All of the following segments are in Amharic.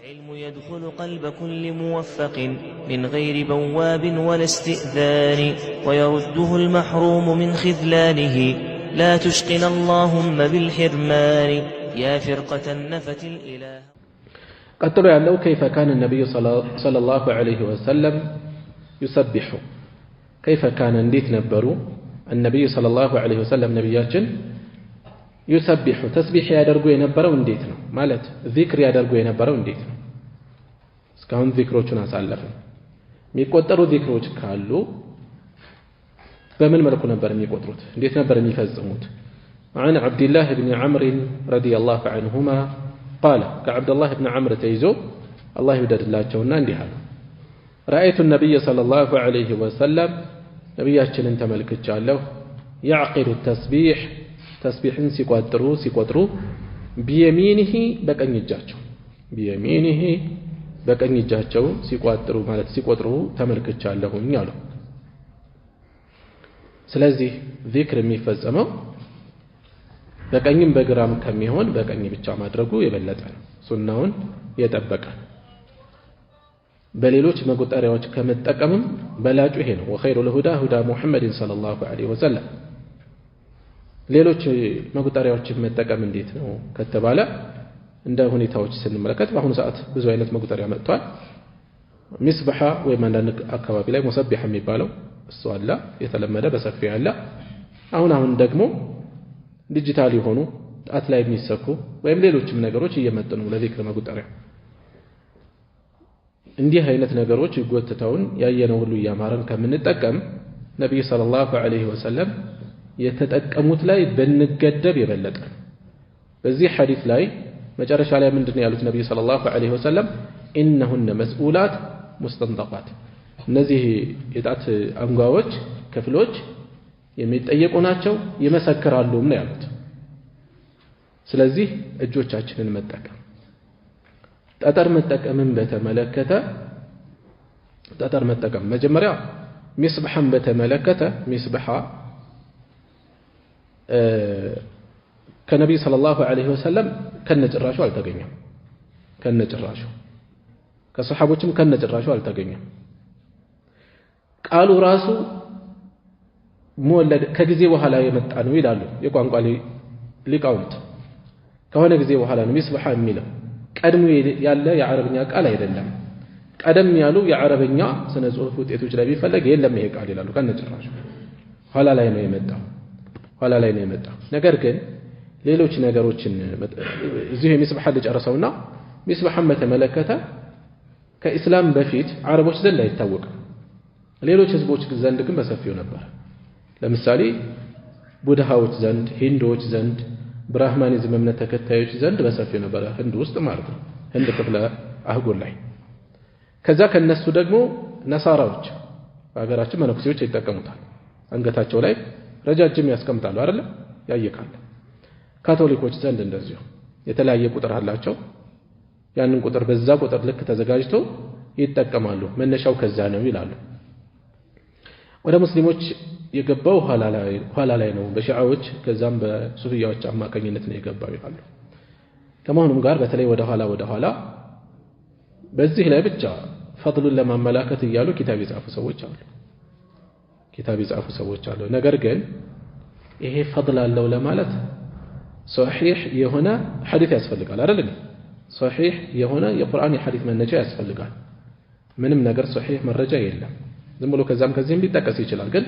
العلم يدخل قلب كل موفق من غير بواب ولا استئذان ويرده المحروم من خذلانه لا تشقنا اللهم بالحرمان يا فرقة نفت الإله. قتل يعلو كيف كان النبي صلى الله عليه وسلم يسبح كيف كان نديت نبرو النبي صلى الله عليه وسلم نبياتنا يسبح تسبيح يادرغو ينبرو እንዴት ነው ማለት ዚክር ያደርጉ የነበረው እንዴት ነው እስካሁን ዚክሮቹን አሳለፈን የሚቆጠሩ ዚክሮች ካሉ በምን መልኩ ነበር የሚቆጥሩት እንዴት ነበር የሚፈጽሙት عن عبد الله بن عمرو رضي الله عنهما قال كعبد الله بن عمرو تيزو الله يوددلاቸውና እንዲህ አሉ رأيت النبي صلى الله عليه وسلم ነብያችንን ተመልክቻለሁ يعقد التسبيح تسبيحን ሲቆጥሩ بيمينه በቀኝ እጃቸው ሲቆጥሩ ማለት ሲቆጥሩ ተመልክቻለሁኝ አሉ ስለዚህ ዚክር የሚፈጸመው በቀኝም በግራም ከሚሆን በቀኝ ብቻ ማድረጉ የበለጠ ነው ሱናውን የጠበቀ በሌሎች መቁጠሪያዎች ከመጠቀምም በላጩ ይሄ ነው وخير الهدى هدى محمد صلى الله عليه وسلم ሌሎች መቁጠሪያዎችን መጠቀም እንዴት ነው ከተባለ እንደ ሁኔታዎች ስንመለከት በአሁኑ ሰዓት ብዙ አይነት መቁጠሪያ መጥቷል ሚስበሃ ወይም አንዳንድ አካባቢ ላይ ሙሰቢህ የሚባለው እሱ አለ የተለመደ በሰፊ ያለ አሁን ደግሞ ዲጂታል የሆኑ ጣት ላይ የሚሰኩ ወይም ሌሎችም ነገሮች እየመጡ ነው ለዚክር መቁጠሪያ እንዲህ አይነት ነገሮች ይጎተታውን ያየነው ሁሉ ያማረን ከምንጠቀም ነብዩ ሰለላሁ ዐለይሂ ወሰለም የተጠቀሙት ላይ በንገደብ የበለጠ በዚህ ሐዲስ ላይ መጨረሻ ላይ ምንድነው ያሉት ነብዩ ሰለላሁ ዐለይሂ ወሰለም ኢነሁነ መስኡላት ሙስተንጠቃት እነዚህ የጣት አንጓዎች ክፍሎች የሚጠየቁ ናቸው ይመሰክራሉ ነው ያሉት ስለዚህ እጆቻችንን ጠጠር መጠቀምን በተመለከተ ጠጠር መጠቀም መጀመሪያ ሚስበሐን በተመለከተ ሚስበሐ ከነብዩ ሰለላሁ ዐለይሂ ወሰለም ከነጭራሹ አልተገኘም ከነጭራሹ ከሱሐቦችም ከነጭራሹ አልተገኘም ቃሉ ራሱ ሙወለድ ከጊዜ በኋላ የመጣ ነው ይላሉ የቋንቋ ሊቃውንት ከሆነ ጊዜ በኋላ ነው ሚስበሐ የሚለው ቀድሞ ያለ የአረብኛ ቃል አይደለም ቀደም ያሉ የአረብኛ ስነ ጽሁፍ ውጤቶች ላይ ቢፈልግ የለም ይሄ ቃል ይላሉ ከነጭራሹ ኋላ ላይ ነው የመጣው ነገር ግን ሌሎች ነገሮችን እዚህ የሚስበሐ ልጨርሰውና ሚስበሐን በተመለከተ ከኢስላም በፊት አረቦች ዘንድ አይታወቅም ሌሎች ህዝቦች ዘንድ ግን በሰፊው ነበር ለምሳሌ ቡድሃዎች ዘንድ ሂንዶች ዘንድ ብራህማኒዝም እምነት ተከታዮች ዘንድ በሰፊው ነበር ህንድ ውስጥ ማለት ነው ህንድ ክፍለ አህጉር ላይ ከዛ ከነሱ ደግሞ ነሳራዎች በአገራችን መነኩሴዎች ይጠቀሙታል አንገታቸው ላይ ረጃጅም ያስቀምጣሉ አይደል ያየካል ካቶሊኮች ዘንድ እንደዚሁ የተለያየ ቁጥር አላቸው ያንን ቁጥር በዛ ቁጥር ልክ ተዘጋጅቶ ይጠቀማሉ መነሻው ከዛ ነው ይላሉ ወደ ሙስሊሞች የገባው ኋላ ላይ ነው በሺዓዎች ከዛም በሱፊያዎች አማካኝነት ነው የገባው ይላሉ ከመሆኑም ጋር በተለይ ወደ ኋላ በዚህ ላይ ብቻ ፈድሉን ለማመላከት ይያሉ ኪታብ የጻፉ ሰዎች አሉ ነገር ግን ይሄ ፈድል አለው ለማለት ሶሒህ የሆነ ሐዲስ ያስፈልጋል አይደል ሶሒህ የሆነ የቁርአን የሐዲስ መነጃ ያስፈልጋል ምንም ነገር ሶሒህ መረጃ የለም ዝም ብሎ ከዚህም ሊጠቀስ ይችላል ግን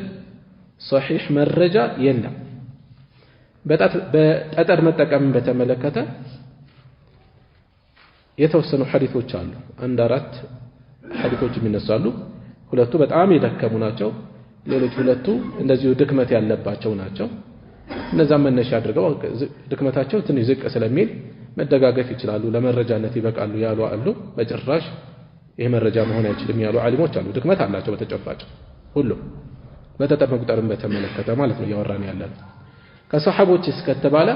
ሶሒህ መረጃ የለም በጠጠር መጠቀም በተመለከተ የተወሰኑ ሐዲሶች አሉ አንድ አራት ሐዲሶች የሚነሳሉ ሁለቱ በጣም የደከሙ ናቸው ሌሎች ሁለቱ እንደዚሁ ድክመት ያለባቸው ናቸው እነዛ መነሻ አድርገው ድክመታቸው ትንሽ ዝቅ ስለሚል መደጋገፍ ይችላሉ ለመረጃነት ይበቃሉ ያሉ አሉ በጭራሽ ይሄ መረጃ መሆን አይችልም ያሉ ዓሊሞች አሉ ድክመት አላቸው በተጨባጭ ሁሉ በጠጠር መቁጠርን በተመለከተ ማለት ነው ያወራን ያለን ከሰሐቦች እስከተባለ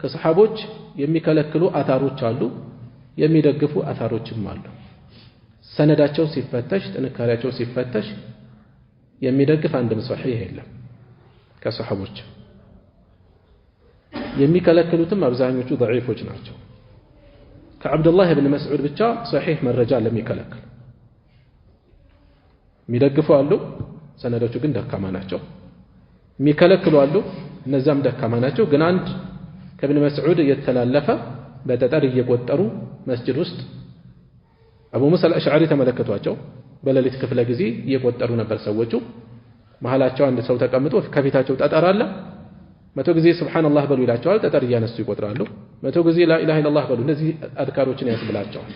ከሰሐቦች የሚከለክሉ አታሮች አሉ የሚደግፉ አታሮችም አሉ ሰነዳቸው ሲፈተሽ ጥንካሬያቸው ሲፈተሽ የሚደግፍ አንድም ሶሒህ የለም ከሰሐቦች የሚከለክሉትም አብዛኞቹ ضعيفዎች ናቸው ከዓብዱላህ ብን መስዑድ ብቻ ሰሒህ መረጃ ለሚከለክል የሚደግፉ አሉ፣ ሰነዶቹ ግን ደካማ ናቸው። የሚከለክሉ አሉ፣ እነዛም ደካማ ናቸው። ግን አንድ ከብን መስዑድ የተላለፈ በጠጠር እየቆጠሩ መስጂድ ውስጥ አቡ ሙሳ አልአሽዓሪ ተመለከቷቸው። በሌሊት ክፍለ ጊዜ እየቆጠሩ ነበር ሰዎቹ። መሃላቸው አንድ ሰው ተቀምጦ ከፊታቸው ጠጠር አለ። 100 ጊዜ ሱብሃንአላህ በሉ ይላቸዋል። ጠጠር እያነሱ ይቆጥራሉ። 100 ጊዜ ላኢላሃ ኢለላህ በሉ። እነዚህ አድካሮችን ያስብላቸዋል።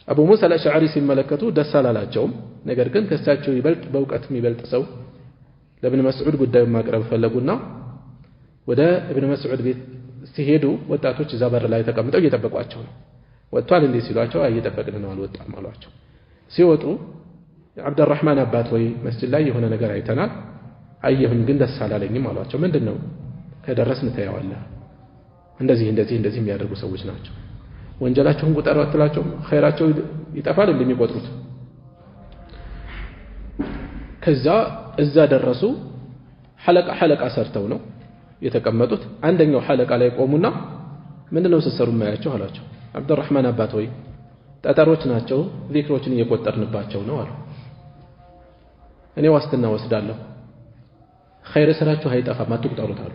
አቡ ሙሳ አልአሽዓሪ ሲመለከቱ ደስ አላላቸውም። ነገር ግን ከሳቸው ይበልጥ በእውቀት የሚበልጥ ሰው ለብን መስዑድ ጉዳዩን ማቅረብ ፈለጉና ወደ እብን መስዑድ ቤት ሲሄዱ ወጣቶች እዛ በር ላይ ተቀምጠው እየጠበቋቸው ነው። ወጥቷል እንዴ ሲሏቸው እየጠበቅን ነው አልወጣም አሏቸው። ሲወጡ የዓብደራህማን አባት ወይ መስጂድ ላይ የሆነ ነገር አይተናል፣ አየሁኝ ግን ደስ አላለኝም አሏቸው። ምንድነው? ከደረስን ታያዋለህ፣ እንደዚህ የሚያደርጉ ሰዎች ናቸው። ወንጀላቸውን ቁጠሩ አትላቸውም? ኸይራቸው ይጠፋል እንደሚቆጥሩት። ከዛ እዛ ደረሱ። ሐለቃ ሰርተው ነው የተቀመጡት። አንደኛው ሐለቃ ላይ ቆሙና ምንድነው ስትሰሩ የማያቸው አላቸው። ዓብደራህማን አባት ወይ ጠጠሮች ናቸው፣ ዚክሮችን እየቆጠርንባቸው ነው አሉ። እኔ ዋስትና ወስዳለሁ፣ ኸይር ስራችሁ አይጠፋም፣ አትቁጠሩት አሉ።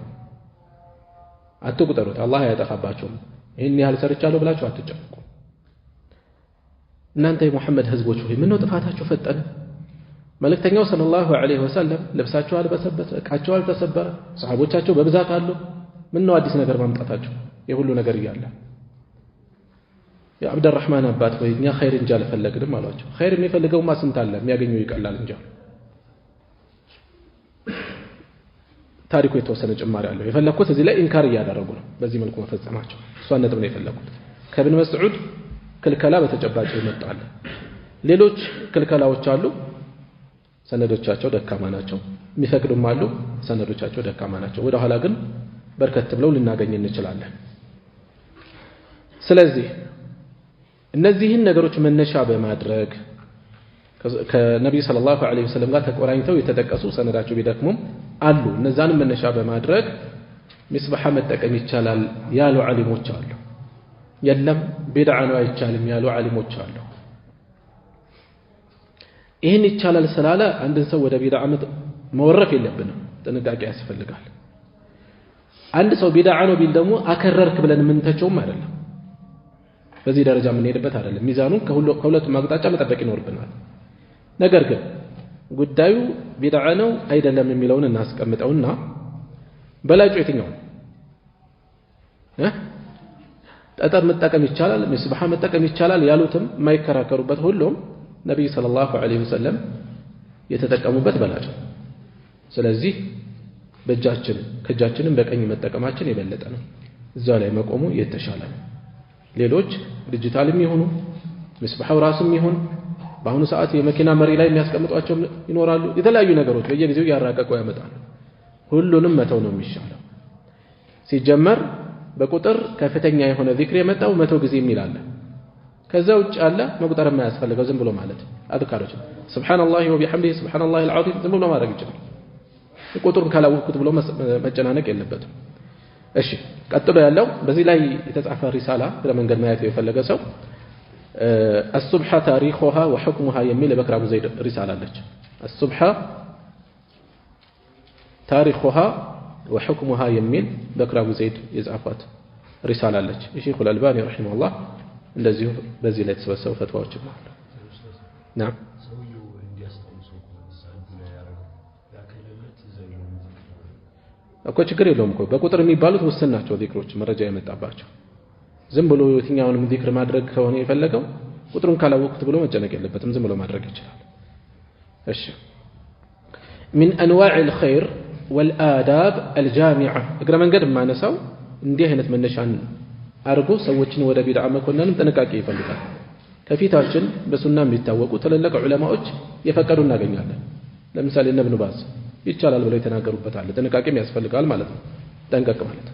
አትቁጠሩት፣ አላህ አያጠፋባችሁም። ይህን ያህል ሰርቻለሁ ብላችሁ አትጨነቁ። እናንተ የሙሐመድ ህዝቦች ሆይ ምነው ጥፋታችሁ ፈጠነ? መልእክተኛው ሰለላሁ ዐለይሂ ወሰለም ልብሳቸው አልበሰበሰ፣ ዕቃቸው አልተሰበረ፣ ሰሃቦቻቸው በብዛት አሉ። ምነው አዲስ ነገር ማምጣታቸው? የሁሉ ነገር እያለ የዓብደራህማን አባት ወይ እኛ ኸይር እንጂ አልፈለግንም አሏቸው። ኸይር የሚፈልገውማ ስንት አለ፣ የሚያገኘው ይቀላል እንጂ። ታሪኩ የተወሰነ ጭማሪ አለው። የፈለኩት እዚህ ላይ ኢንካር እያደረጉ ነው በዚህ መልኩ መፈጸማቸው። እሷን ነጥብ ነው የፈለኩት። ከብን መስዑድ ክልከላ በተጨባጭ ይመጣል። ሌሎች ክልከላዎች አሉ፣ ሰነዶቻቸው ደካማ ናቸው። የሚፈቅዱም አሉ፣ ሰነዶቻቸው ደካማ ናቸው። ወደ ኋላ ግን በርከት ብለው ልናገኝ እንችላለን። ስለዚህ እነዚህን ነገሮች መነሻ በማድረግ ከነብዩ ሰለላሁ ዐለይሂ ወሰለም ጋር ተቆራኝተው የተጠቀሱ ሰነዳቸው ቢደክሙም አሉ። እነዛንም መነሻ በማድረግ ሚስባህ መጠቀም ይቻላል ያሉ ዓሊሞች አሉ። የለም ቢድዓ ነው አይቻልም ያሉ ዓሊሞች አሉ። ይህን ይቻላል ስላለ አንድን ሰው ወደ ቢድዓ መወረፍ የለብንም፣ ጥንቃቄ ያስፈልጋል። አንድ ሰው ቢድዓ ነው ቢል ደግሞ አከረርክ ብለን የምንተቸውም አይደለም። በዚህ ደረጃ የምንሄድበት አይደለም። ሚዛኑን ከሁለቱም አቅጣጫ መጠበቅ ይኖርብናል። ነገር ግን ጉዳዩ ቢድዓ ነው አይደለም የሚለውን እናስቀምጠውና በላጩ የትኛው ጠጠር መጠቀም ይቻላል፣ ምስባህ መጠቀም ይቻላል ያሉትም የማይከራከሩበት ሁሉም ነብዩ ሰለላሁ ዐለይሂ ወሰለም የተጠቀሙበት በላጭ። ስለዚህ ከእጃችንም በቀኝ መጠቀማችን የበለጠ ነው። እዛ ላይ መቆሙ የተሻለ ነው። ሌሎች ዲጂታልም ይሁኑ ምስባህው ራስም ይሁን በአሁኑ ሰዓት የመኪና መሪ ላይ የሚያስቀምጧቸው ይኖራሉ። የተለያዩ ነገሮች በየጊዜው ያራቀቁ ያመጣሉ። ሁሉንም መተው ነው የሚሻለው። ሲጀመር በቁጥር ከፍተኛ የሆነ ዚክር የመጣው 100 ጊዜ የሚል አለ። ከዛ ውጭ አለ መቁጠር የማያስፈልገው ዝም ብሎ ማለት አድካሮች ሱብሃንአላሂ ወቢሐምዲሂ ሱብሃንአላሂ አልዓዚም ዝም ብሎ ማድረግ ይችላል። ቁጥሩን ካላወቅኩት ብሎ መጨናነቅ የለበትም። እሺ ቀጥሎ ያለው በዚህ ላይ የተጻፈ ሪሳላ ለመንገድ ማየት የፈለገ ሰው الصبح تاريخها وحكمها يميل بكر أبو زيد رسالة لك. الصبح تاريخها وحكمها يميل بكر أبو زيد يزعفات رسالة لك. الشيخ الألباني رحمه الله الذي بذي لا يتسوى فتوى وجبه. نعم. እኮ ችግር የለውም እኮ በቁጥር የሚባሉት ውስን ናቸው ዚክሮች መረጃ የመጣባቸው። ዝም ብሎ የትኛውንም ዚክር ማድረግ ከሆነ የፈለገው ቁጥሩን ካላወቅኩት ብሎ መጨነቅ የለበትም፣ ዝም ብሎ ማድረግ ይችላል። እሺ من انواع الخير والآداب الجامعة እግረ መንገድ ማነሳው እንዲህ አይነት መነሻን አርጎ ሰዎችን ወደ ቢድዓ መኮንንም ጥንቃቄ ይፈልጋል። ከፊታችን በሱና የሚታወቁ ትልልቅ ዑለማዎች የፈቀዱ እናገኛለን። ለምሳሌ እነ ኢብኑ ባዝ ይቻላል ብለው የተናገሩበት አለ። ጥንቃቄም ያስፈልጋል ማለት ነው። ጠንቀቅ ማለት